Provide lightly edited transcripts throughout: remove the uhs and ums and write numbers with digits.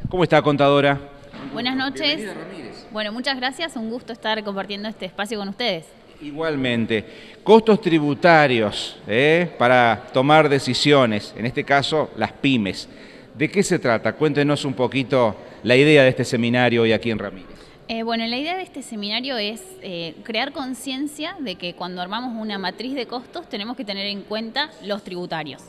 ¿Cómo está, contadora? Buenas noches. Bienvenida, Ramírez. Bueno, muchas gracias. Un gusto estar compartiendo este espacio con ustedes. Igualmente. Costos tributarios para tomar decisiones, en este caso las pymes. ¿De qué se trata? Cuéntenos un poquito la idea de este seminario hoy aquí en Ramírez. Bueno, la idea de este seminario es crear conciencia de que cuando armamos una matriz de costos tenemos que tener en cuenta los tributarios.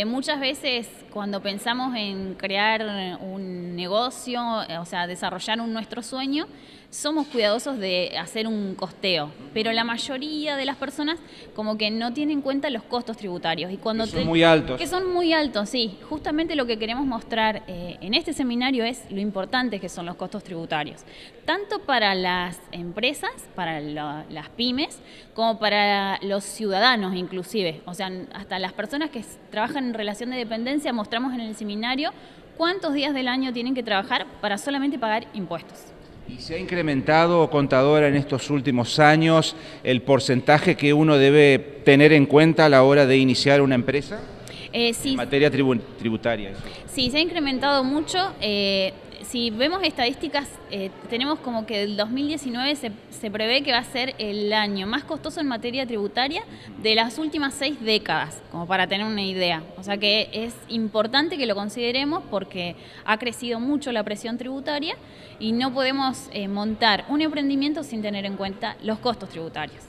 Muchas veces cuando pensamos en crear un negocio, o sea, desarrollar nuestro sueño, somos cuidadosos de hacer un costeo, pero la mayoría de las personas como que no tienen en cuenta los costos tributarios. Y cuando Que son muy altos. Que son muy altos, sí. Justamente lo que queremos mostrar en este seminario es lo importante que son los costos tributarios, tanto para las empresas, para las pymes, como para los ciudadanos inclusive. O sea, hasta las personas que trabajan en relación de dependencia mostramos en el seminario cuántos días del año tienen que trabajar para solamente pagar impuestos. ¿Y se ha incrementado, contadora, en estos últimos años el porcentaje que uno debe tener en cuenta a la hora de iniciar una empresa? Sí, en materia tributaria. Sí, se ha incrementado mucho. Si vemos estadísticas, tenemos como que el 2019 se prevé que va a ser el año más costoso en materia tributaria de las últimas 6 décadas, como para tener una idea. O sea que es importante que lo consideremos porque ha crecido mucho la presión tributaria y no podemos montar un emprendimiento sin tener en cuenta los costos tributarios.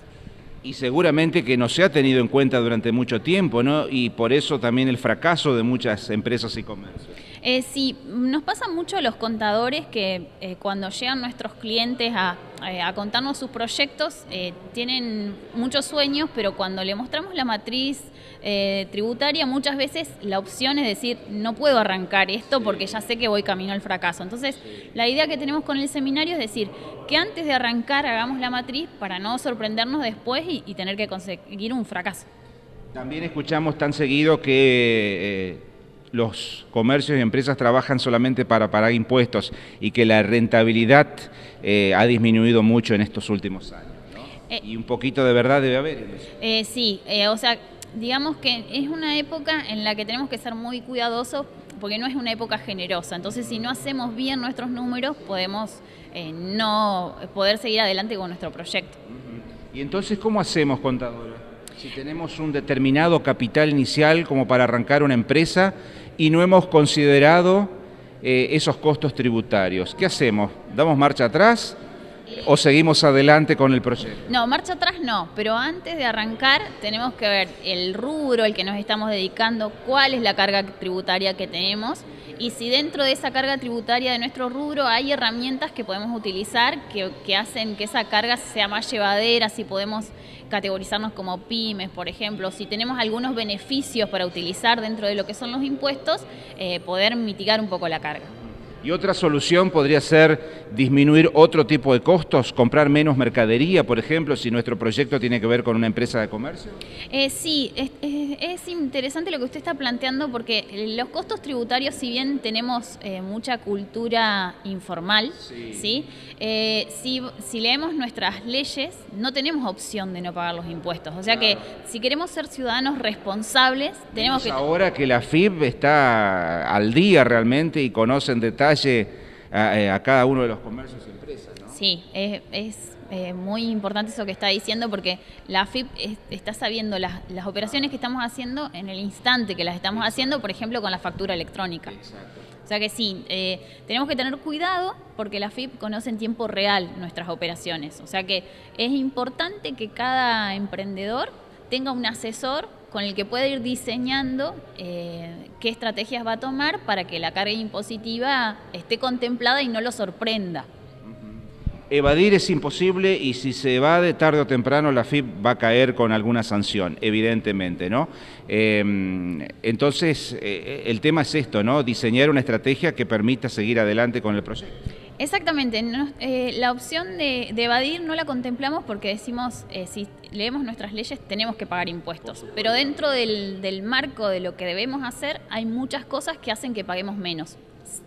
Y seguramente que no se ha tenido en cuenta durante mucho tiempo, ¿no? Y por eso también el fracaso de muchas empresas y comercios. Sí, nos pasa mucho a los contadores que cuando llegan nuestros clientes a contarnos sus proyectos, tienen muchos sueños, pero cuando le mostramos la matriz tributaria, muchas veces la opción es decir, no puedo arrancar esto porque ya sé que voy camino al fracaso. Entonces, la idea que tenemos con el seminario es decir, que antes de arrancar hagamos la matriz para no sorprendernos después y tener que conseguir un fracaso. También escuchamos tan seguido que los comercios y empresas trabajan solamente para pagar impuestos y que la rentabilidad ha disminuido mucho en estos últimos años, ¿no? Y un poquito de verdad debe haber en eso. Sí, o sea, digamos que es una época en la que tenemos que ser muy cuidadosos porque no es una época generosa. Entonces, si no hacemos bien nuestros números, podemos no poder seguir adelante con nuestro proyecto. ¿Y entonces cómo hacemos, contadora? Si tenemos un determinado capital inicial como para arrancar una empresa y no hemos considerado esos costos tributarios, ¿qué hacemos? ¿Damos marcha atrás o seguimos adelante con el proyecto? No, marcha atrás no, pero antes de arrancar tenemos que ver el rubro al que nos estamos dedicando, cuál es la carga tributaria que tenemos y si dentro de esa carga tributaria de nuestro rubro hay herramientas que podemos utilizar que hacen que esa carga sea más llevadera, si podemos categorizarnos como pymes, por ejemplo, si tenemos algunos beneficios para utilizar dentro de lo que son los impuestos, poder mitigar un poco la carga. Y otra solución podría ser disminuir otro tipo de costos, comprar menos mercadería, por ejemplo, si nuestro proyecto tiene que ver con una empresa de comercio. Sí, es interesante lo que usted está planteando porque los costos tributarios, si bien tenemos mucha cultura informal, ¿sí? Si leemos nuestras leyes, no tenemos opción de no pagar los impuestos. O sea que si queremos ser ciudadanos responsables, tenemos que... Ahora que la AFIP está al día realmente y conoce en detalle a cada uno de los comercios y empresas, ¿no? Sí, es muy importante eso que está diciendo porque la AFIP está sabiendo las operaciones que estamos haciendo en el instante que las estamos haciendo, por ejemplo, con la factura electrónica. Exacto. O sea que sí, tenemos que tener cuidado porque la AFIP conoce en tiempo real nuestras operaciones. O sea que es importante que cada emprendedor tenga un asesor con el que pueda ir diseñando qué estrategias va a tomar para que la carga impositiva esté contemplada y no lo sorprenda. Evadir es imposible y si se evade tarde o temprano la AFIP va a caer con alguna sanción, evidentemente, ¿no? Entonces, el tema es esto, ¿no? Diseñar una estrategia que permita seguir adelante con el proyecto. Exactamente, la opción de evadir no la contemplamos porque decimos, si leemos nuestras leyes tenemos que pagar impuestos, pero dentro del marco de lo que debemos hacer hay muchas cosas que hacen que paguemos menos,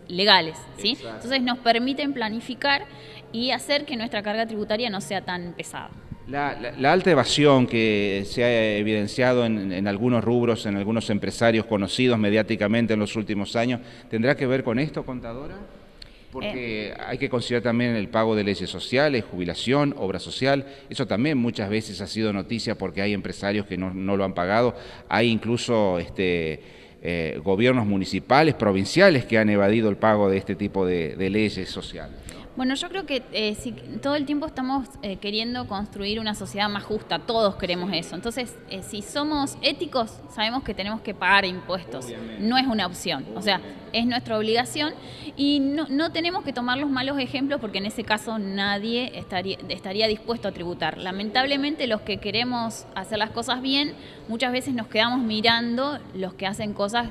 legales, ¿sí? Entonces nos permiten planificar y hacer que nuestra carga tributaria no sea tan pesada. La alta evasión que se ha evidenciado en algunos rubros, en algunos empresarios conocidos mediáticamente en los últimos años, ¿tendrá que ver con esto, contadora? Porque hay que considerar también el pago de leyes sociales, jubilación, obra social. Eso también muchas veces ha sido noticia porque hay empresarios que no lo han pagado. Hay incluso gobiernos municipales, provinciales que han evadido el pago de este tipo de leyes sociales. Bueno, yo creo que si todo el tiempo estamos queriendo construir una sociedad más justa, todos queremos eso. Entonces, si somos éticos, sabemos que tenemos que pagar impuestos. Obviamente. No es una opción, o sea, es nuestra obligación y no tenemos que tomar los malos ejemplos porque en ese caso nadie estaría dispuesto a tributar. Lamentablemente, los que queremos hacer las cosas bien, muchas veces nos quedamos mirando los que hacen cosas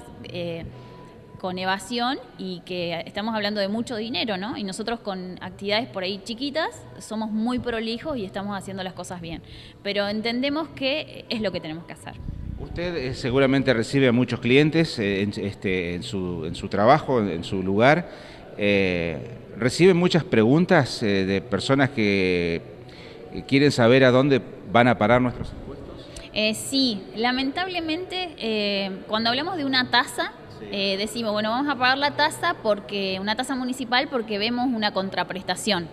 con evasión y que estamos hablando de mucho dinero, ¿no? Y nosotros con actividades por ahí chiquitas somos muy prolijos y estamos haciendo las cosas bien. Pero entendemos que es lo que tenemos que hacer. Usted seguramente recibe a muchos clientes en su trabajo, en su lugar. ¿Recibe muchas preguntas de personas que quieren saber a dónde van a parar nuestros impuestos? Sí, lamentablemente cuando hablamos de una tasa, decimos, bueno, vamos a pagar la tasa una tasa municipal porque vemos una contraprestación.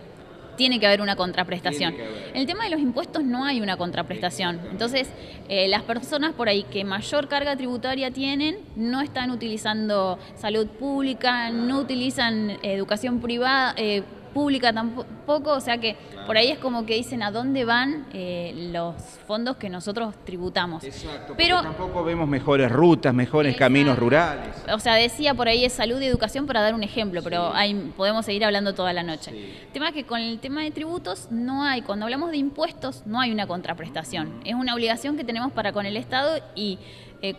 Tiene que haber una contraprestación. En el tema de los impuestos no hay una contraprestación. Entonces, las personas por ahí que mayor carga tributaria tienen no están utilizando salud pública, no utilizan educación privada, pública tampoco, o sea que por ahí es como que dicen a dónde van los fondos que nosotros tributamos. Exacto, pero tampoco vemos mejores rutas, mejores caminos rurales. O sea, decía por ahí es salud y educación para dar un ejemplo, pero podemos seguir hablando toda la noche. El tema es que con el tema de tributos cuando hablamos de impuestos no hay una contraprestación, es una obligación que tenemos para con el Estado y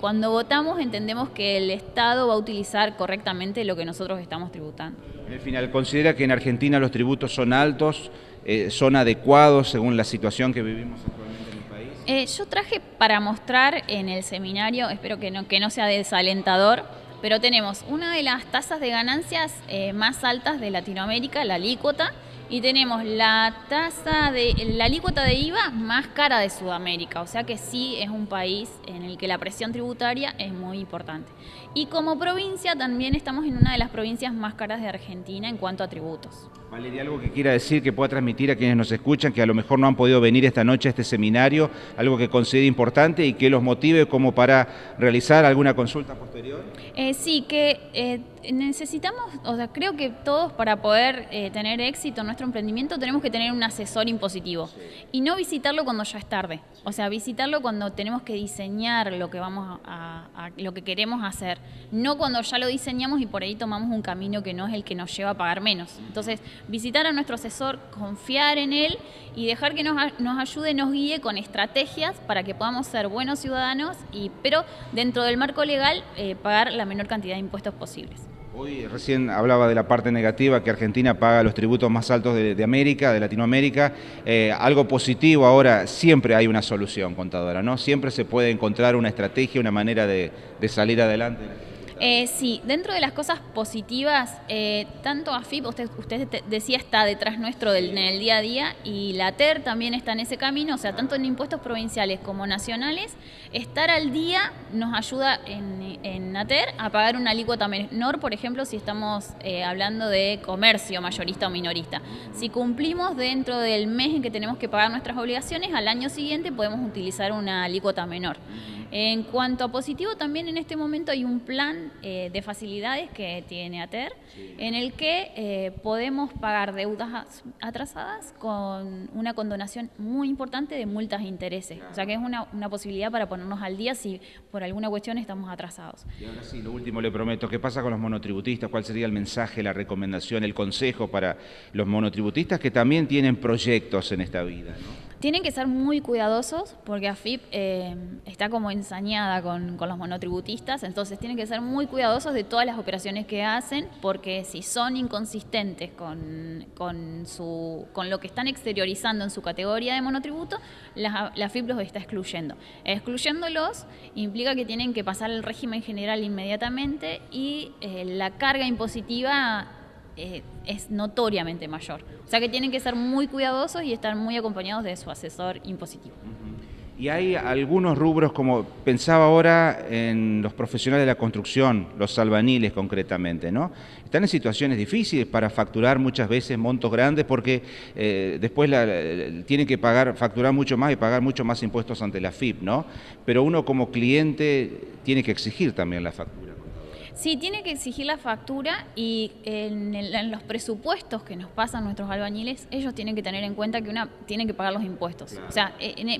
cuando votamos entendemos que el Estado va a utilizar correctamente lo que nosotros estamos tributando. En el final, ¿considera que en Argentina los tributos son altos, son adecuados según la situación que vivimos actualmente en el país? Yo traje para mostrar en el seminario, espero que no sea desalentador, pero tenemos una de las tasas de ganancias más altas de Latinoamérica, la alícuota, y tenemos la alícuota de IVA más cara de Sudamérica, o sea que sí es un país en el que la presión tributaria es muy importante. Y como provincia también estamos en una de las provincias más caras de Argentina en cuanto a tributos. Valeria, algo que quiera decir, que pueda transmitir a quienes nos escuchan, que a lo mejor no han podido venir esta noche a este seminario, algo que considere importante y que los motive como para realizar alguna consulta posterior. Sí, que necesitamos, o sea, creo que todos para poder tener éxito en nuestro emprendimiento tenemos que tener un asesor impositivo y no visitarlo cuando ya es tarde, o sea, visitarlo cuando tenemos que diseñar lo que lo que queremos hacer, no cuando ya lo diseñamos y por ahí tomamos un camino que no es el que nos lleva a pagar menos. Entonces, visitar a nuestro asesor, confiar en él y dejar que nos ayude, nos guíe con estrategias para que podamos ser buenos ciudadanos, pero dentro del marco legal pagar la menor cantidad de impuestos posibles. Hoy recién hablaba de la parte negativa, que Argentina paga los tributos más altos de América, de Latinoamérica. Algo positivo ahora, siempre hay una solución, contadora, ¿no? Siempre se puede encontrar una estrategia, una manera de salir adelante. Sí, dentro de las cosas positivas, tanto AFIP, usted decía, está detrás nuestro en el día a día, y la ATER también está en ese camino, o sea, tanto en impuestos provinciales como nacionales, estar al día nos ayuda en ATER a pagar una alícuota menor, por ejemplo, si estamos hablando de comercio mayorista o minorista. Si cumplimos dentro del mes en que tenemos que pagar nuestras obligaciones, al año siguiente podemos utilizar una alícuota menor. En cuanto a positivo, también en este momento hay un plan de facilidades que tiene ATER, en el que podemos pagar deudas atrasadas con una condonación muy importante de multas e intereses. O sea que es una posibilidad para ponernos al día si por alguna cuestión estamos atrasados. Y ahora sí, lo último le prometo, ¿qué pasa con los monotributistas? ¿Cuál sería el mensaje, la recomendación, el consejo para los monotributistas que también tienen proyectos en esta vida, ¿no? Tienen que ser muy cuidadosos porque AFIP está como ensañada con los monotributistas, entonces tienen que ser muy cuidadosos de todas las operaciones que hacen, porque si son inconsistentes con lo que están exteriorizando en su categoría de monotributo, la AFIP los está excluyendo. Excluyéndolos implica que tienen que pasar al régimen general inmediatamente y la carga impositiva es notoriamente mayor. O sea que tienen que ser muy cuidadosos y estar muy acompañados de su asesor impositivo. Y hay algunos rubros, como pensaba ahora en los profesionales de la construcción, los albañiles concretamente, ¿no? Están en situaciones difíciles para facturar muchas veces montos grandes porque después tienen que facturar mucho más y pagar mucho más impuestos ante la AFIP, ¿no? Pero uno como cliente tiene que exigir también la factura. Sí, tiene que exigir la factura y en los presupuestos que nos pasan nuestros albañiles, ellos tienen que tener en cuenta que tienen que pagar los impuestos. Claro. O sea,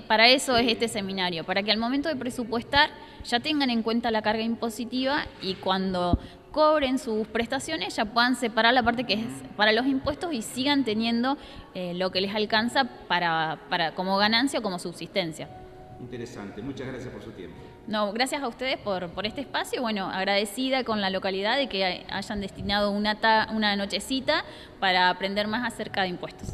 para eso es este seminario, para que al momento de presupuestar ya tengan en cuenta la carga impositiva y cuando cobren sus prestaciones ya puedan separar la parte que es para los impuestos y sigan teniendo lo que les alcanza para como ganancia o como subsistencia. Interesante, muchas gracias por su tiempo. No, gracias a ustedes por este espacio. Bueno, agradecida con la localidad de que hayan destinado una nochecita para aprender más acerca de impuestos.